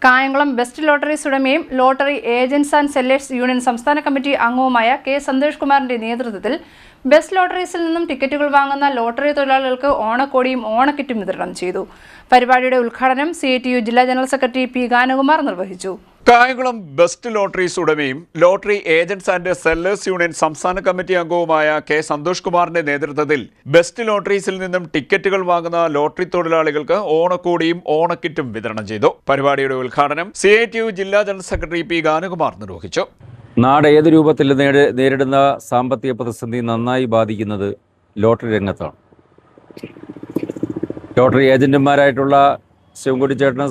Kayamkulam best lotteries ഉടമയും lottery agents and sellers union സംസ്ഥാന committee അംഗവുമായ കെ സന്തോഷ് കുമാറിന്റെ നേതൃത്വത്തിൽ ബെസ്റ്റ് ലോട്ടറീസിൽ നിന്നും ടിക്കറ്റുകൾ വാങ്ങുന്ന ലോട്ടറി തൊഴിലാളികൾക്ക് ഓണക്കോടിയും ഓണക്കിറ്റും വിതരണം ചെയ്തു. പരിപാടിയുടെ ഉദ്ഘാടനം CITU ജില്ലാ ജനറൽ സെക്രട്ടറി P. ഗാനകുമാർ നിർവഹിച്ചു. കായംകുളം ബെസ്റ്റ് ലോട്ടറീസ് ഉടമയും lottery agents and sellers union സംസ്ഥാന കമ്മിറ്റി അംഗവുമായ കെ സന്തോഷ് കുമാറിന്റെ നേതൃത്വത്തിൽ ബെസ്റ്റ് ലോട്ടറീസിൽ നിന്നും ടിക്കറ്റുകൾ വാങ്ങുന്ന ലോട്ടറി തൊഴിലാളികൾക്ക് ഓണക്കോടിയും ഓണക്കിറ്റും വിതരണം ചെയ്തു. പരിപാടിയുടെ ഉദ്ഘാടനം CITU ജില്ലാ ജനറൽ സെക്രട്ടറി P. ഗാനകുമാർ നിർവഹിച്ചു. നാട് ഏത് രൂപത്തിൽ നേരിടുന്ന സാമ്പത്തിക പ്രതിസന്ധി നന്നായി ബാധിക്കുന്നത് ലോട്ടറി രംഗത്താണ്. ലോട്ടറി ഏജന്റുമാരായിട്ടുള്ള ശിവൻകുട്ടി ചേട്ടനും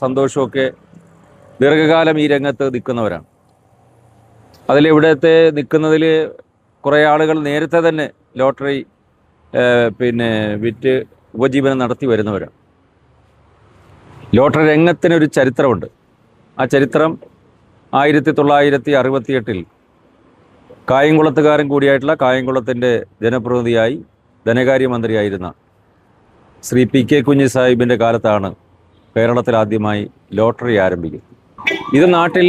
സന്തോഷമൊക്കെ ദീർഘകാലം ഈ രംഗത്ത് നിൽക്കുന്നവരാണ്. അതിലിവിടത്തെ നിൽക്കുന്നതിൽ കുറേ ആളുകൾ നേരത്തെ തന്നെ ലോട്ടറി വിറ്റ് ഉപജീവനം നടത്തി വരുന്നവരാണ്. ലോട്ടറി രംഗത്തിനൊരു ചരിത്രമുണ്ട്. ആ ചരിത്രം 1968 കായംകുളത്തുകാരൻ കൂടിയായിട്ടുള്ള കായംകുളത്തിൻ്റെ ജനപ്രതിനിധിയായി ധനകാര്യമന്ത്രിയായിരുന്ന ശ്രീ P.K. കുഞ്ഞി സാഹിബിൻ്റെ കാലത്താണ് കേരളത്തിൽ ആദ്യമായി ലോട്ടറി ആരംഭിക്കുന്നത്. ഇത് നാട്ടിൽ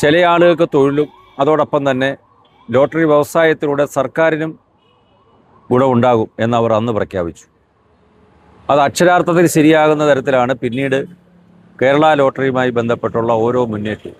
ചില ആളുകൾക്ക് തൊഴിലും അതോടൊപ്പം തന്നെ ലോട്ടറി വ്യവസായത്തിലൂടെ സർക്കാരിനും ഗുണമുണ്ടാകും എന്നവർ അന്ന് പ്രഖ്യാപിച്ചു. അത് അക്ഷരാർത്ഥത്തിൽ ശരിയാകുന്ന തരത്തിലാണ് പിന്നീട് കേരള ലോട്ടറിയുമായി ബന്ധപ്പെട്ടുള്ള ഓരോ മുന്നേറ്റവും.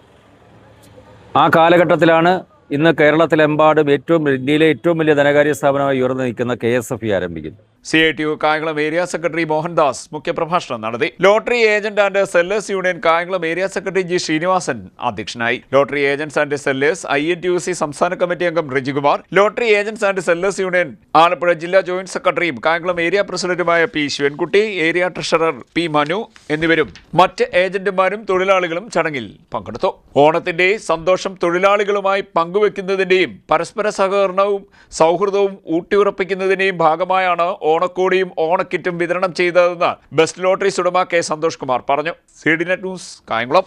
ആ കാലഘട്ടത്തിലാണ് ഇന്ന് കേരളത്തിലെമ്പാടും ഇന്ത്യയിലെ ഏറ്റവും വലിയ ധനകാര്യ സ്ഥാപനമായി ഉയർന്നു നിൽക്കുന്ന KSFE ആരംഭിക്കുന്നത്. CITU Kayamkulam area secretary Mohandas മുഖ്യപ്രഭാഷണം നടത്തി. Lottery agent and sellers union Kayamkulam area secretary G. Srinivasan അധ്യക്ഷനായി. Lottery agents and sellers INTUC സംസ്ഥാന കമ്മിറ്റി അംഗം Rejikumar, lottery agents and sellers union Alappuzha ജില്ലാ ജോയിന്റ് സെക്രട്ടറിയും കായംകുളം ഏരിയ പ്രസിഡന്റുമായ P. Sivankutty, area treasurer P. Manu എന്നിവരും മറ്റ് ഏജന്റുമാരും തൊഴിലാളികളും ചടങ്ങിൽ പങ്കെടുത്തു. ഓണത്തിന്റെ സന്തോഷം തൊഴിലാളികളുമായി പങ്കുവെക്കുന്നതിന്റെയും പരസ്പര സഹകരണവും സൗഹൃദവും ഊട്ടിയുറപ്പിക്കുന്നതിന്റെയും ഭാഗമായാണ് ഓണക്കോടിയും ഓണക്കിറ്റും വിതരണം ചെയ്തതെന്ന് ബെസ്റ്റ് ലോട്ടറീസ് ഉടമ കെ സന്തോഷ് കുമാർ പറഞ്ഞു. CDNet news Kayamkulam.